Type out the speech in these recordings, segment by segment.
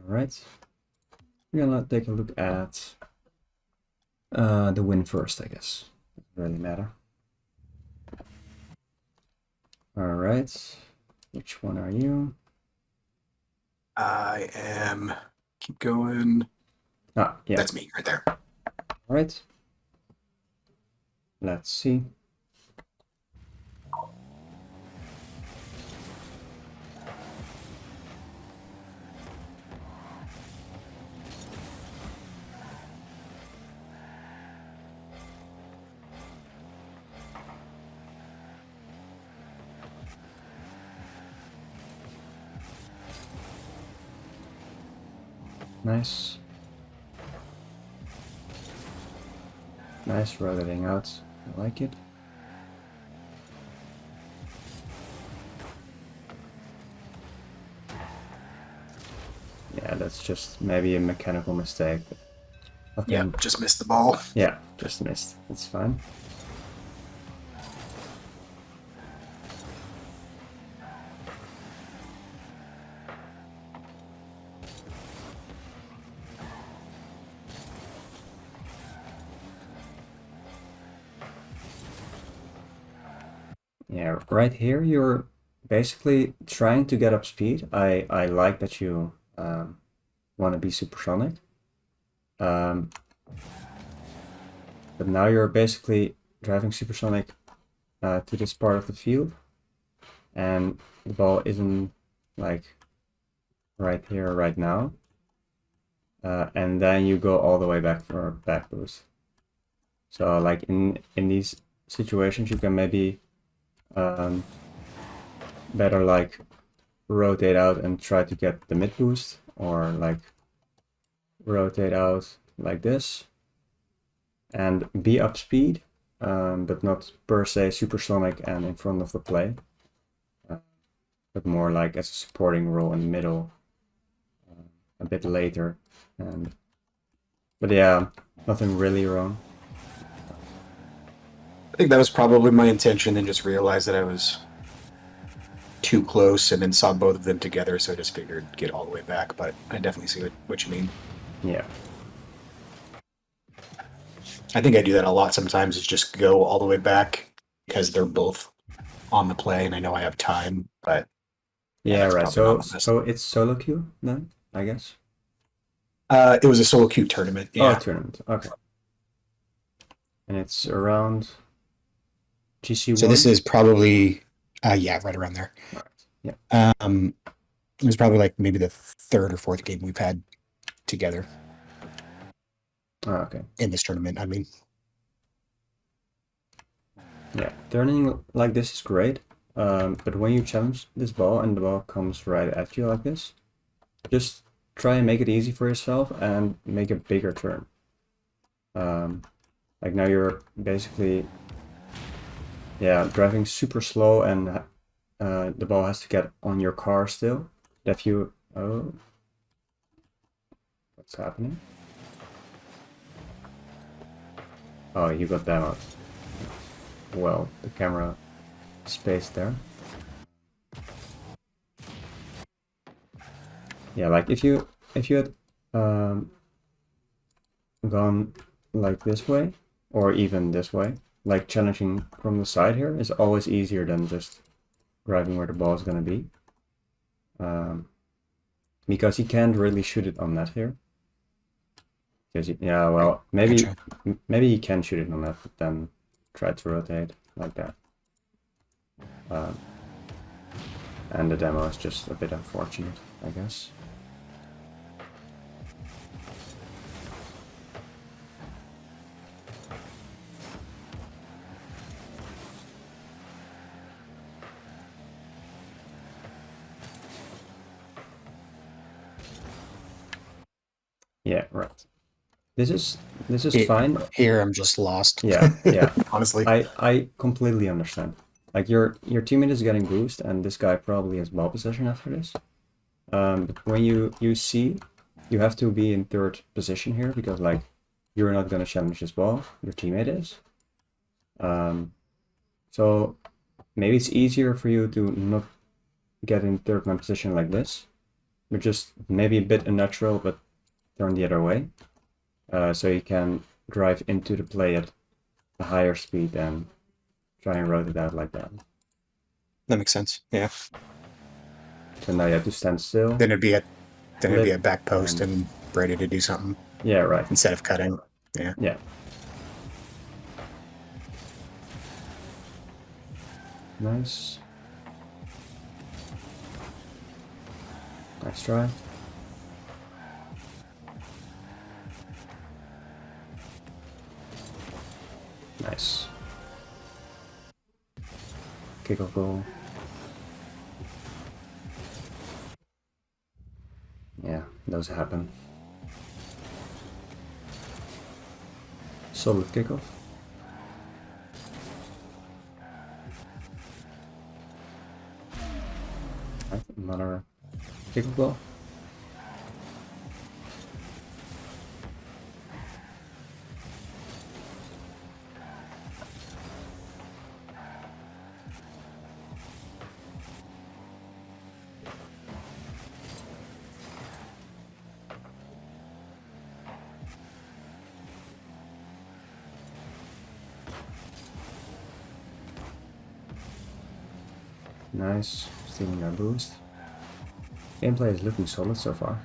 Alright. We're gonna take a look at the win first, I guess. Doesn't really matter. Alright. Which one are you? I am. Keep going. Ah, yeah. That's me right there. Alright. Let's see. Nice. Nice rotating out. I like it. Yeah, that's just maybe a mechanical mistake. But Yeah, nothing. just missed the ball. Yeah, just missed. It's fine. Yeah, right here you're basically trying to get up speed. I like that you want to be supersonic. But now you're basically driving supersonic to this part of the field, and the ball isn't like right here, right now. And then you go all the way back for a back boost. So like in these situations, you can maybe better like rotate out and try to get the mid boost, or like rotate out like this and be up speed, but not per se supersonic and in front of the play, but more like as a supporting role in the middle, a bit later. But yeah, nothing really wrong. I think that was probably my intention, and just realized that I was too close, and then saw both of them together, so I just figured get all the way back. But I definitely see what you mean. Yeah, I think I do that a lot sometimes, is just go all the way back because they're both on the play, and I know I have time. But yeah, yeah, that's right. probably not So my best. it's solo queue then, I guess. It was a solo queue tournament. Oh, Yeah. tournament. Okay, and it's around So this GC1. is probably, yeah, right around there. All right. Yeah. Um, it was probably like maybe the third or fourth game we've had together Oh, okay. in this tournament. I mean, Yeah, turning like this is great, but when you challenge this ball and the ball comes right at you like this, just try and make it easy for yourself and make a bigger turn. Like now you're basically, yeah, driving super slow, and the ball has to get on your car still. If you, oh, what's happening? Oh, you got demoed. Well, the camera space there. Yeah, like if you had gone like this way, or even this way, like challenging from the side here is always easier than just driving where the ball is going to be. Because you can't really shoot it on net here. Because yeah, right. well, maybe Gotcha. you can shoot it on net, but then try to rotate like that. And the demo is just a bit unfortunate, I guess. Yeah, right. This is fine. Here, I'm just lost. Yeah, yeah. Honestly. I completely understand. Like your teammate is getting boost, and this guy probably has ball possession after this. But when you see, you have to be in third position here, because like you're not gonna challenge this ball, your teammate is. So maybe it's easier for you to not get in third man position like this, but just maybe a bit unnatural, but turn the other way. So you can drive into the play at a higher speed and try and rotate out like that. That makes sense. Yeah. So now you have to stand still. Then it'd be a Flip, back post and ready to do something. Yeah, right. Instead of cutting. Yeah. Yeah. Nice. Nice try. Nice. Kickoff goal. Yeah, those happen. Solid kickoff. Right, another kickoff goal. Nice, stealing our boost. Gameplay is looking solid so far.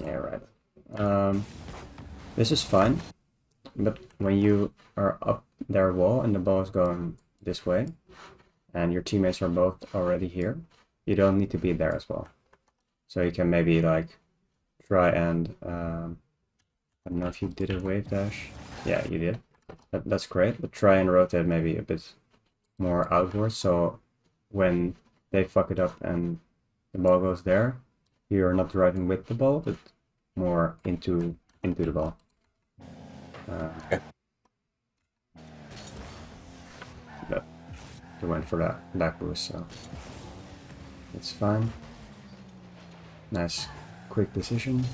Yeah, right. This is fine, but when you are up their wall and the ball is going this way, and your teammates are both already here, you don't need to be there as well. So you can maybe like try and I don't know if you did a wave dash. Yeah, you did. That's great, but try and rotate maybe a bit more outwards, so when they fuck it up and the ball goes there, you're not driving with the ball, but more into the ball. Okay. But you went for that back boost, so it's fine. Nice, quick decision.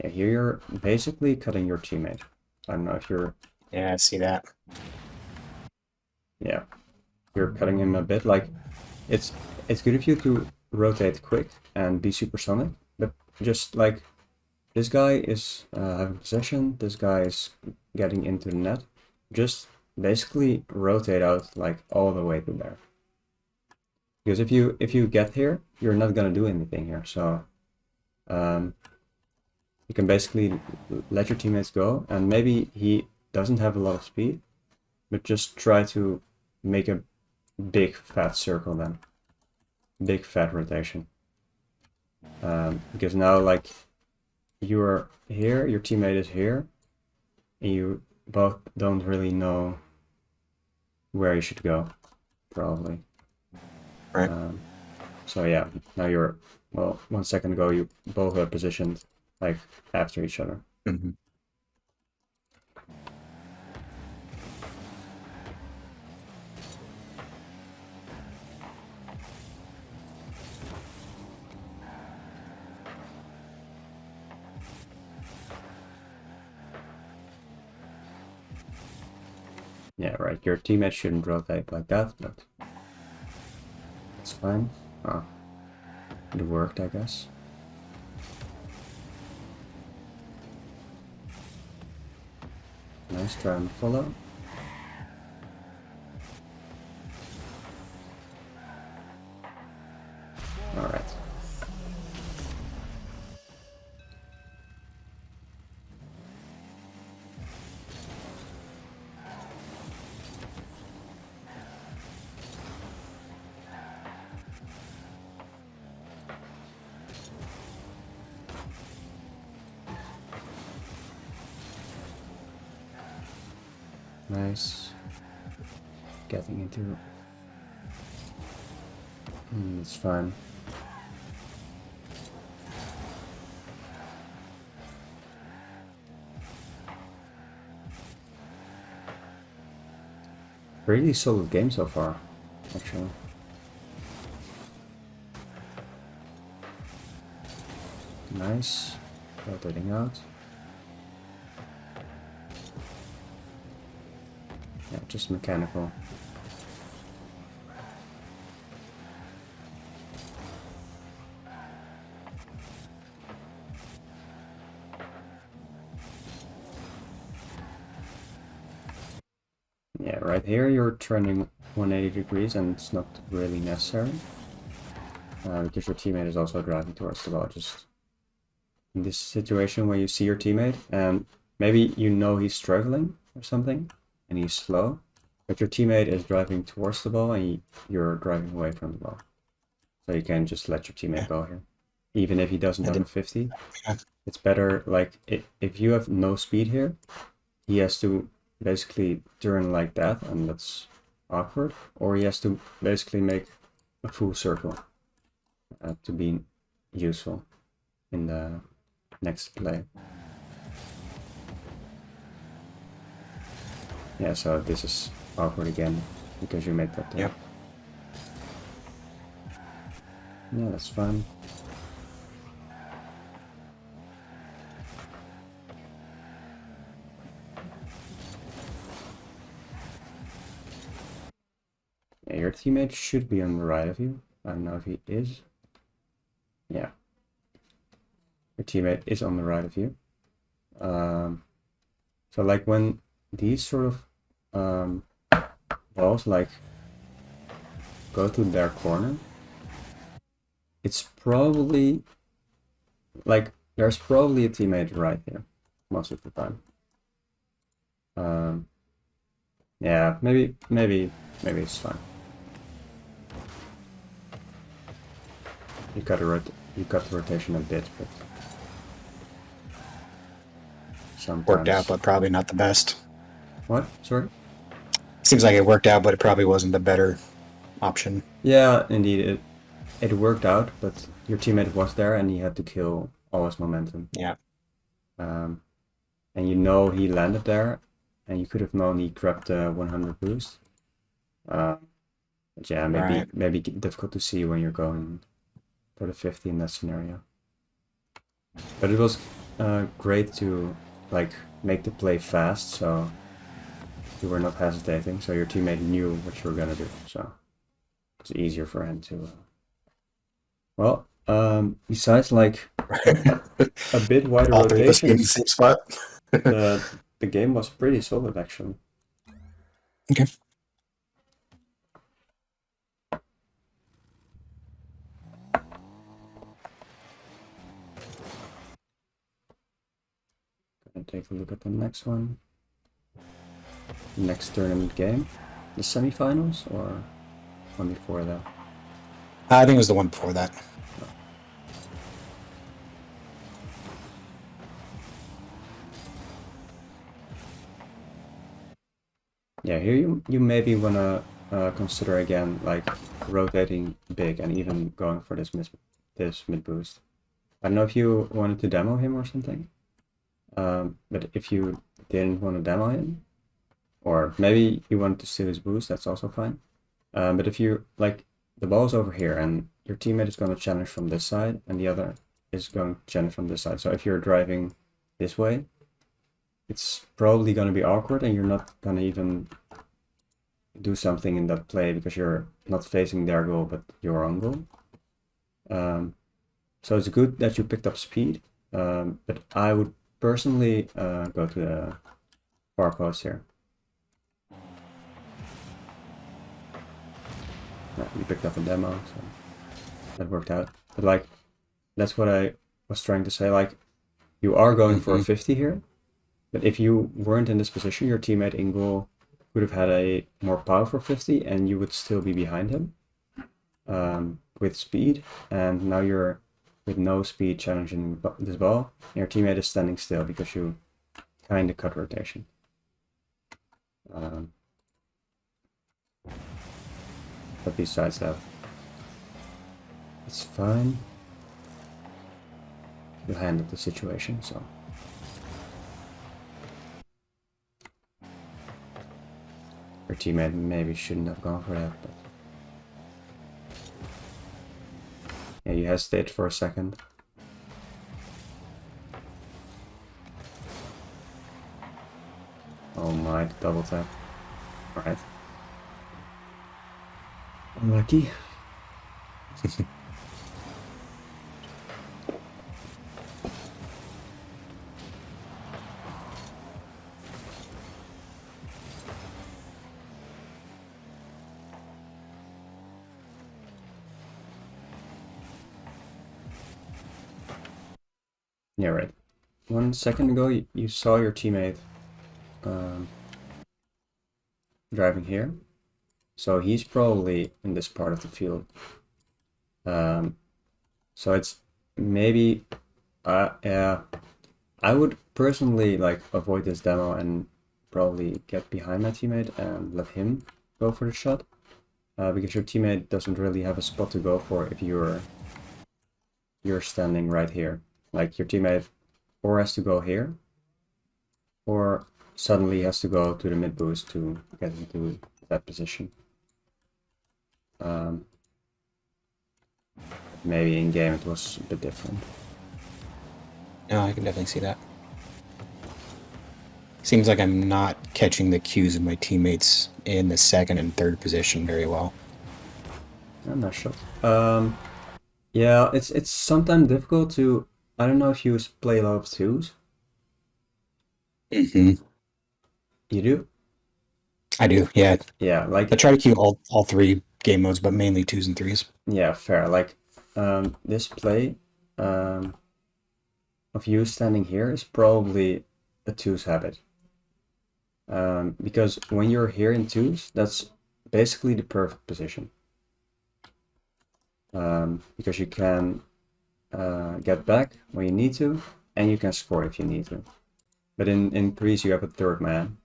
Yeah, here you're basically cutting your teammate. I don't know if you're... Yeah, I see that. Yeah, you're cutting him a bit. Like, it's good of you to rotate quick and be supersonic, but just like this guy is having possession, this guy is getting into the net. Just basically rotate out like all the way to there. Because if you get here, you're not gonna do anything here. So you can basically let your teammates go, and maybe he doesn't have a lot of speed, but just try to make a big fat circle then. Big fat rotation. Because now like you're here, your teammate is here, and you both don't really know where you should go, probably. Right. So yeah, now you're, well, 1 second ago you both are positioned like after each other. Mm-hmm. Yeah, right. Your teammate shouldn't rotate like that, but it's fine. Oh, it worked, I guess. Nice try and follow. All right. Nice. Getting into... it's fine. Really solid game so far, actually. Nice. Rotating out. Yeah, just mechanical. Yeah, right here you're turning 180 degrees and it's not really necessary. Because your teammate is also driving towards the ball. Just in this situation where you see your teammate and maybe you know he's struggling or something and he's slow, but your teammate is driving towards the ball and you're driving away from the ball. So you can just let your teammate go here. Even if he doesn't have a 50, it's better, like, if you have no speed here, he has to basically turn like that, and that's awkward, or he has to basically make a full circle to be useful in the next play. Yeah, so this is awkward again because you made that turn. Yep. Yeah, that's fine. Yeah, your teammate should be on the right of you. I don't know if he is. Yeah. Your teammate is on the right of you. So like when these sort of balls like go to their corner, it's probably like there's probably a teammate right here most of the time. Yeah, maybe it's fine. You got the rotation a bit, but sometimes Worked out, but probably not the best. What? Sorry? Seems like it worked out, but it probably wasn't the better option. Yeah, indeed, it worked out, but your teammate was there and he had to kill all his momentum. Yeah. And you know he landed there, and you could have known he grabbed the 100 boost. But yeah, maybe difficult to see when you're going for the 50 in that scenario. But it was great to like make the play fast, so you were not hesitating. So your teammate knew what you were gonna do, so it's easier for him to. Well, besides like a bit wider All three of us in the rotations, same spot. the game was pretty solid actually. Okay. Gonna take a look at the next one. Next tournament game, the semifinals or one before that? I think it was the one before that. Yeah, here you maybe wanna consider again like rotating big and even going for this mid boost. I don't know if you wanted to demo him or something, but if you didn't want to demo him, or maybe you wanted to steal his boost, that's also fine. But if you like, the ball's over here and your teammate is going to challenge from this side and the other is going to challenge from this side. So if you're driving this way, it's probably going to be awkward and you're not going to even do something in that play because you're not facing their goal but your own goal. So it's good that you picked up speed, but I would personally go to the far post here. You picked up a demo, so that worked out. But like, that's what I was trying to say. Like, you are going for a 50 here, but if you weren't in this position, your teammate in goal would have had a more powerful 50, and you would still be behind him with speed. And now you're with no speed challenging this ball, and your teammate is standing still because you kind of cut rotation. But besides that, it's fine. You handled the situation, so. Your teammate maybe shouldn't have gone for that, but. Yeah, you hesitated for a second. Oh my, double tap. Alright. Unlucky. Yeah, right. 1 second ago, you saw your teammate driving here. So he's probably in this part of the field. So it's maybe, yeah, I would personally like avoid this demo and probably get behind my teammate and let him go for the shot. Because your teammate doesn't really have a spot to go for if you're standing right here. Like your teammate or has to go here, or suddenly has to go to the mid boost to get into that position. Maybe in game it was a bit different. No, I can definitely see that. Seems like I'm not catching the cues of my teammates in the second and third position very well. I'm not sure. Yeah, it's sometimes difficult to. I don't know if you play a lot of twos. Mm-hmm. You do? I do, yeah. Yeah, like I try to queue all three game modes, but mainly twos and threes. yeah, fair. Like this play of you standing here is probably a twos habit. Because when you're here in twos, that's basically the perfect position. Because you can get back when you need to, and you can score if you need to. But in threes, you have a third man,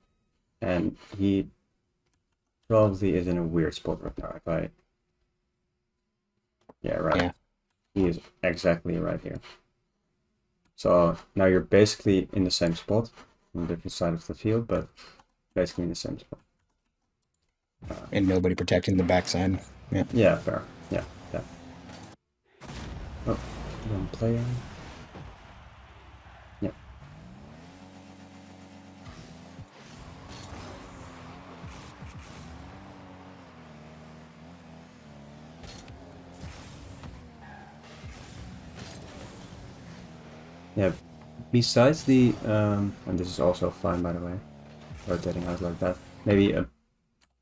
and he probably is in a weird spot right now. If I, yeah, right. Yeah. He is exactly right here. So now you're basically in the same spot, on a different side of the field, but basically in the same spot. And nobody protecting the backside. Yeah. Yeah, fair. Yeah, yeah. Oh, one player. Yeah. Yeah. Besides the and this is also fine by the way, rotating out like that. Maybe a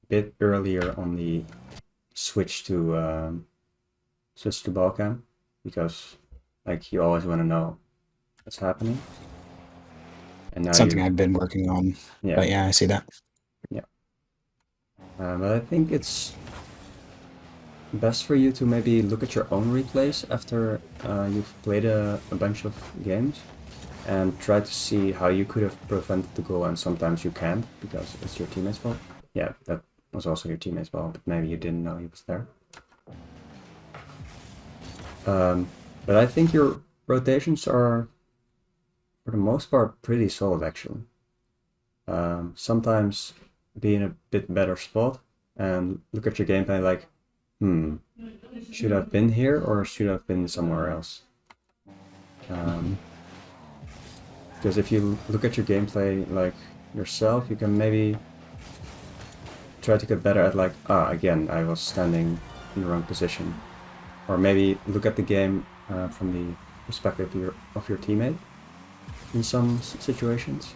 bit earlier on the switch to ball cam, because like you always want to know what's happening. And now Something I've been working on. yeah, But yeah, I see that. yeah. But I think it's best for you to maybe look at your own replays after you've played a bunch of games and try to see how you could have prevented the goal, and sometimes you can't because it's your teammate's fault. Yeah, that was also your teammate's fault, but maybe you didn't know he was there. But I think your rotations are, for the most part, pretty solid actually. Sometimes be in a bit better spot and look at your gameplay like, should I have been here or should I have been somewhere else? Because if you look at your gameplay like yourself, you can maybe try to get better at like, again, I was standing in the wrong position. Or maybe look at the game from the perspective of your teammate in some situations.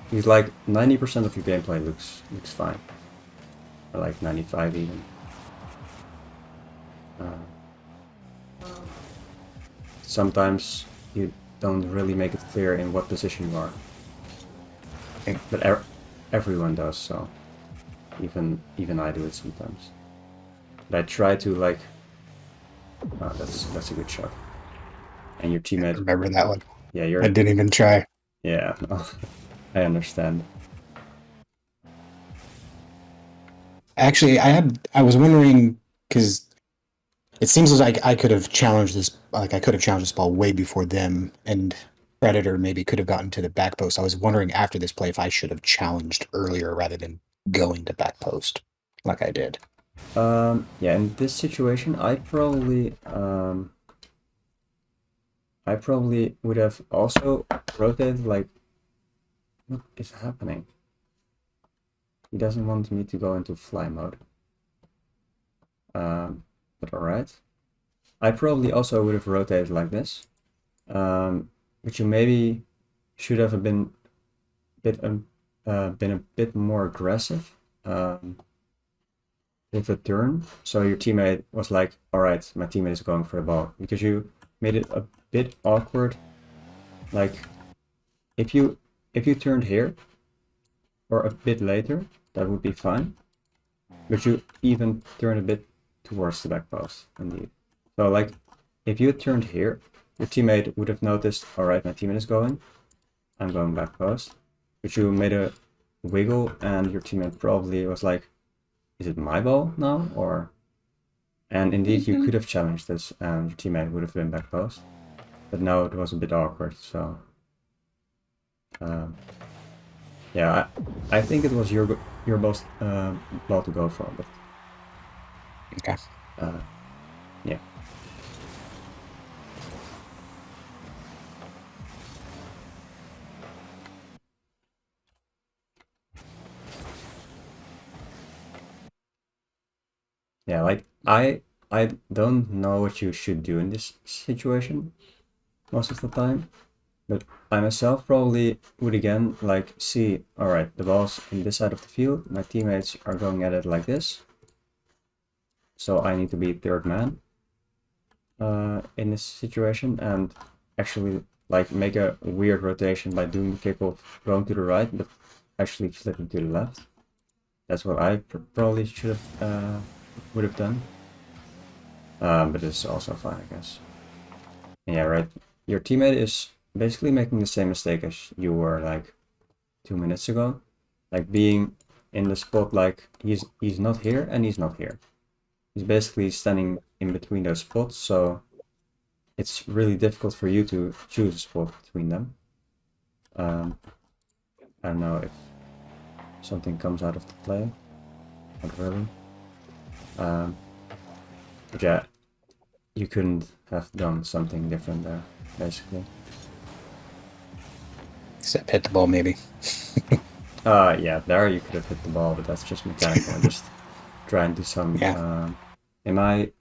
Because like 90% of your gameplay looks fine. Or like 95 even. Sometimes you don't really make it clear in what position you are. But everyone does, so even I do it sometimes. But I try to like, that's a good shot. And your teammate. I remember that one. Yeah, I didn't even try. Yeah, I understand. Actually, I was wondering because it seems like I could have challenged this. Like I could have challenged this ball way before them, and Predator maybe could have gotten to the back post. I was wondering after this play if I should have challenged earlier rather than going to back post like I did. Yeah, in this situation, I probably would have also rotated like, what is happening? He doesn't want me to go into fly mode. But alright. I probably also would have rotated like this. But you maybe should have been a bit more aggressive with the turn. So your teammate was like, alright, my teammate is going for the ball. Because you made it a bit awkward. Like, if you turned here, or a bit later, that would be fine. But you even turn a bit towards the back post, indeed. So like, if you had turned here, your teammate would have noticed, alright, my teammate is going, I'm going back post. But you made a wiggle and your teammate probably was like, is it my ball now? Or, and indeed you could have challenged this and your teammate would have been back post. But now it was a bit awkward, so yeah, I think it was your most ball to go for, but Okay. yeah. Yeah, like I don't know what you should do in this situation most of the time, but I myself probably would again like see, all right, the ball's in this side of the field, my teammates are going at it like this, so I need to be third man in this situation and actually like make a weird rotation by doing the kick of going to the right, but actually flipping to the left. That's what I probably should have would have done. But it's also fine, I guess. Yeah, right. Your teammate is basically making the same mistake as you were like 2 minutes ago. Like being in the spot like he's not here and he's not here. He's basically standing in between those spots, so it's really difficult for you to choose a spot between them. I don't know if something comes out of the play. Not really. But yeah, you couldn't have done something different there, basically. Except hit the ball, maybe. Yeah, there you could have hit the ball, but that's just mechanical. I'm just trying to do some. Yeah. In my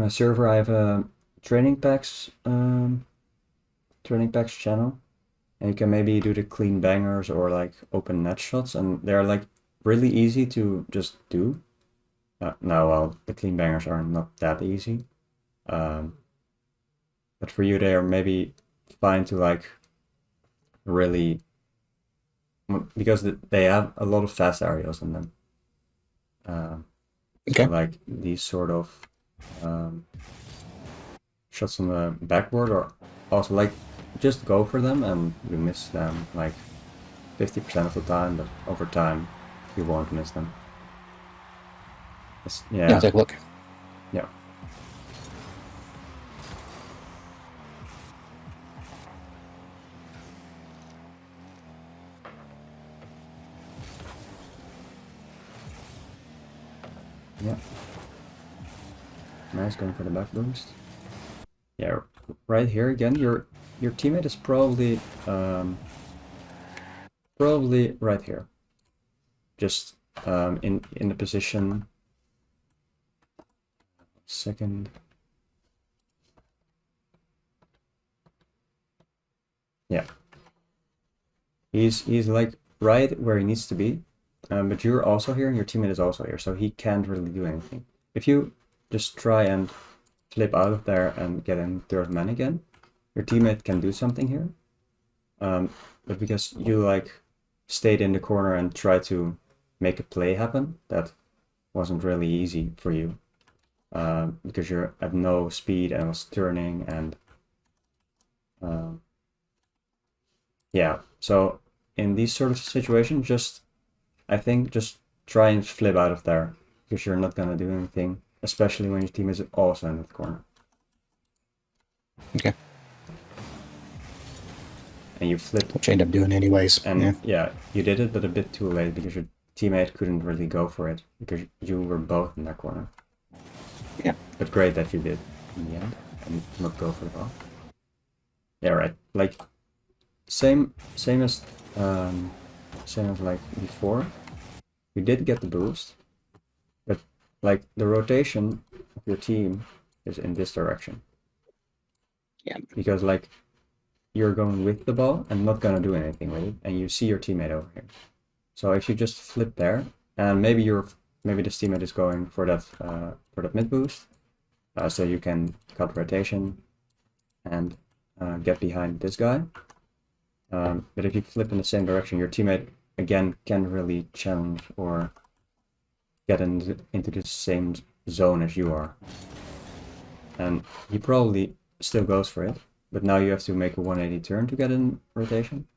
server, I have a training packs channel, and you can maybe do the clean bangers or like open net shots, and they're like really easy to just do. Now, well, the clean bangers are not that easy, but for you, they are maybe fine to like really, because they have a lot of fast aerials in them. Okay. So like these sort of shots on the backboard are also like just go for them and you miss them like 50% of the time, but over time you won't miss them. Yeah, take a look. Yeah. Yeah. Nice, going for the back boost. Yeah, right here again, your teammate is probably right here. Just in the position. Second. Yeah. He's like right where he needs to be. But you're also here and your teammate is also here, so he can't really do anything. If you just try and flip out of there and get in third man again, your teammate can do something here. But because you like stayed in the corner and tried to make a play happen, that wasn't really easy for you. Because you're at no speed and was turning and yeah, so in these sort of situations, I think just try and flip out of there because you're not gonna do anything, especially when your team is also in the corner. Okay. And you flipped. Which I end up doing anyways. And yeah, you did it, but a bit too late because your teammate couldn't really go for it because you were both in that corner. Yeah. But great that you did in the end and not go for the ball. Yeah, right. Like same as same as like before. You did get the boost, but like the rotation of your team is in this direction. Yeah. Because like you're going with the ball and not gonna do anything with it, and you see your teammate over here. So if you just flip there, and maybe this teammate is going for that mid boost, so you can cut rotation and get behind this guy. But if you flip in the same direction, your teammate again can really challenge or get into the same zone as you are. And he probably still goes for it, but now you have to make a 180 turn to get in rotation.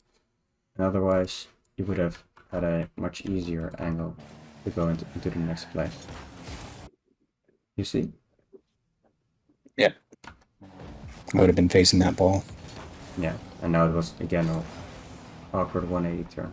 And otherwise, you would have had a much easier angle to go into the next play. You see? Yeah. I would have been facing that ball. Yeah, and now it was again an awkward 180 turn.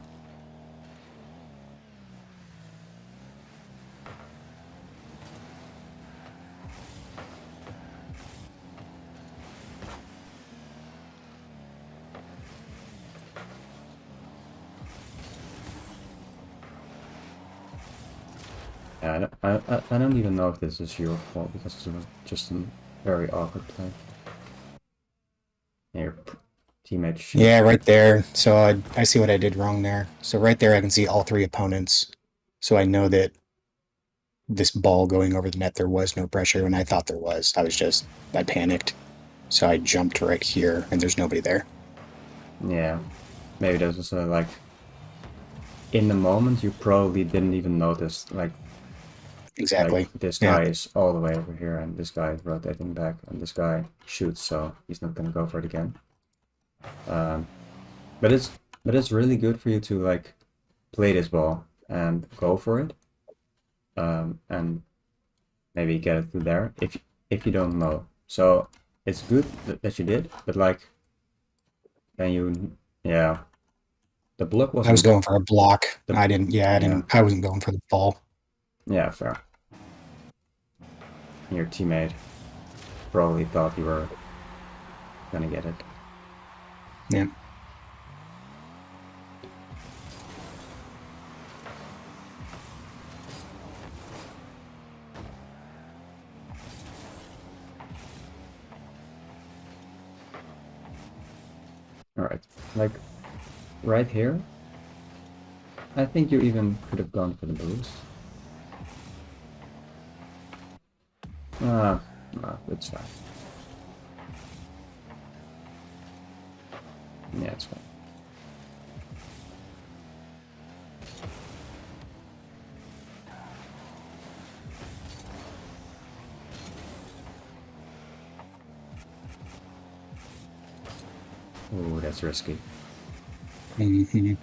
Yeah, I don't even know if this is your fault because it was just a very awkward play. Your teammate shoots. Yeah, right there. So I see what I did wrong there. So right there, I can see all three opponents. So I know that this ball going over the net, there was no pressure, and I thought there was. I panicked. So I jumped right here, and there's nobody there. Yeah, maybe that was like in the moment you probably didn't even notice Exactly. like this guy is all the way over here and this guy is rotating back and this guy shoots, so he's not gonna go for it again. But it's really good for you to like play this ball and go for it, and maybe get it through there if you don't know. So it's good that you did, but like then yeah, the block wasn't. I was going for a block. I wasn't going for the ball. Yeah, fair. Your teammate probably thought you were gonna get it. Yeah. Alright, like right here, I think you even could have gone for the boost. No, it's fine. Yeah, it's fine. Oh, that's risky. Mm-hmm.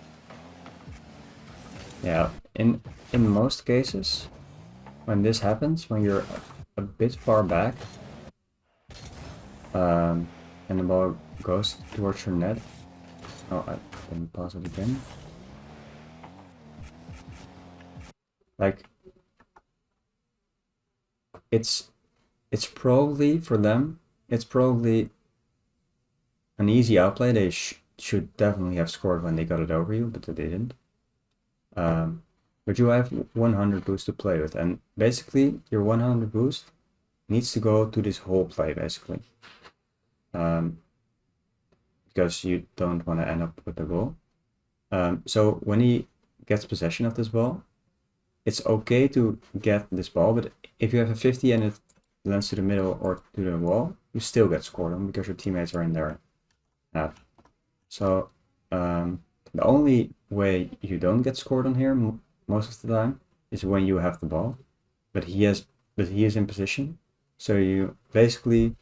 Yeah, in most cases, when this happens, when you're a bit far back, and the ball goes towards your net. Oh, I didn't pause it again. Like, it's probably for them, it's probably an easy outplay. They should definitely have scored when they got it over you, but they didn't. But you have 100 boost to play with, and basically your 100 boost needs to go to this whole play, basically. Because you don't want to end up with the goal. So when he gets possession of this ball, it's okay to get this ball, but if you have a 50 and it lands to the middle or to the wall, you still get scored on because your teammates are in there. So the only way you don't get scored on here most of the time is when you have the ball, but he is in position, so you basically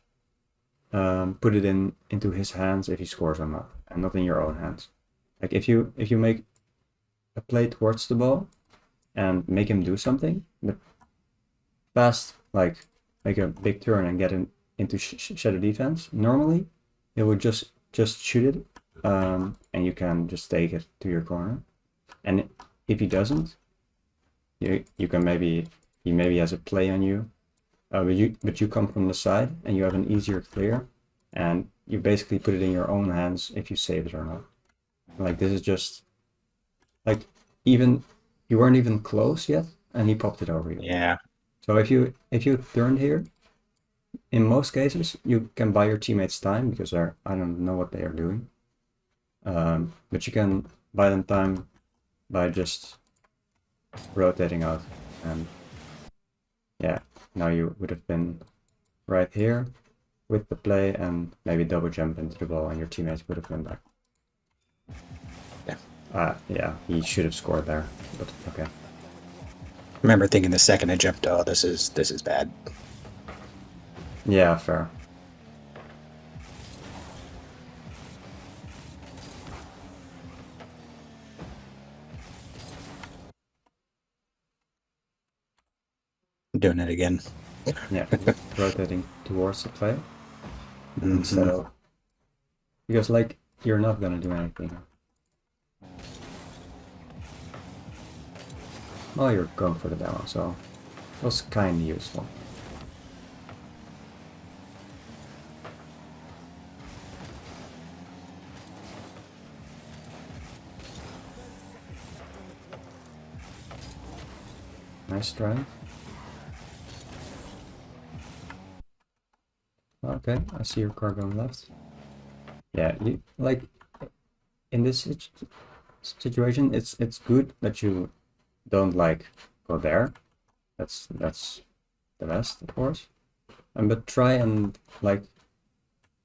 put it into his hands if he scores or not, and not in your own hands. Like if you make a play towards the ball and make him do something, but fast, like make a big turn and get him into shadow defense, normally it would just shoot it, and you can just take it to your corner. And if he doesn't, you can he maybe has a play on you, but you come from the side and you have an easier clear, and you basically put it in your own hands if you save it or not. Like this is just like even you weren't even close yet, and he popped it over you. Yeah. So if you turned here, in most cases you can buy your teammates time because I don't know what they are doing. But you can buy them time by just rotating out, and yeah, now you would have been right here with the play and maybe double jump into the ball, and your teammates would have been back. Yeah, he should have scored there, but okay. I remember thinking the second I jumped, oh, this is bad. Yeah, fair. I'm doing it again. Yeah, rotating towards the play Mm-hmm. instead of, because like you're not gonna do anything. Well, you're going for the demo, so it was kind of useful. Nice try. Okay, I see your car going left. Yeah, you like in this situation, it's good that you don't like go there. That's the best, of course. But try and like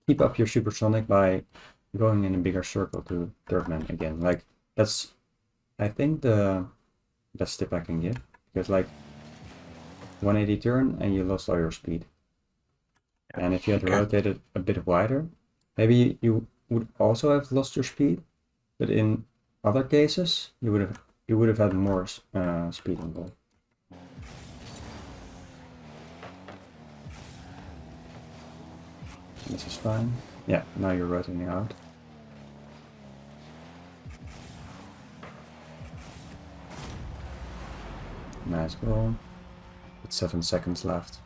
keep up your supersonic by going in a bigger circle to third man again. Like that's I think the best tip I can give, because like 180 turn and you lost all your speed. And if you had rotated a bit wider, maybe you would also have lost your speed, but in other cases you would have had more speed involved. This is fine. Yeah, now you're rotating out. Nice goal. With 7 seconds left.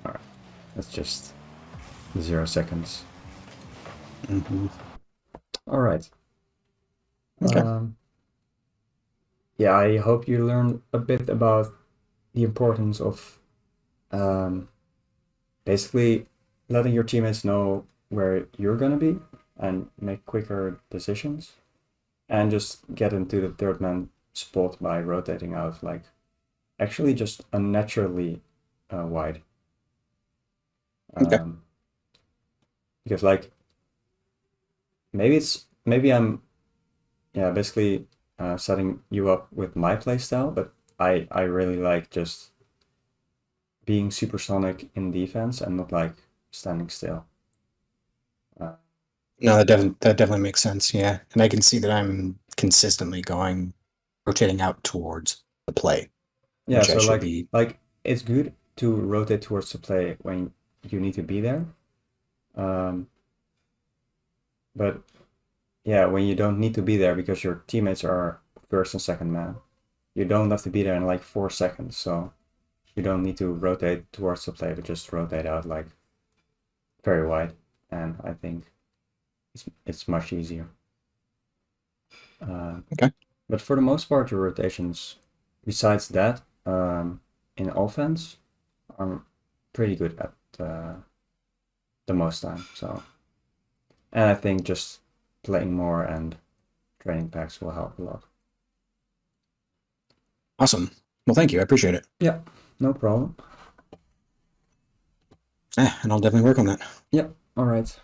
Alright, that's just 0 seconds. Mm-hmm. Alright. Okay. Yeah, I hope you learned a bit about the importance of basically letting your teammates know where you're gonna be and make quicker decisions, and just get into the third man spot by rotating out, like actually just unnaturally wide. Okay. Because like maybe I'm basically setting you up with my playstyle, but I really like just being supersonic in defense and not like standing still. No, that definitely makes sense. Yeah, and I can see that I'm consistently rotating out towards the play, Yeah, which I so should be. like it's good to rotate towards the play when you need to be there. But yeah, when you don't need to be there because your teammates are first and second man, you don't have to be there in like 4 seconds. So you don't need to rotate towards the play, but just rotate out like very wide. And I think it's much easier. Okay. But for the most part, your rotations, besides that, in offense, are pretty good at the most time. So, and I think just playing more and training packs will help a lot. Awesome. Well, thank you. I appreciate it. Yeah, no problem. Yeah, and I'll definitely work on that. Yeah, all right.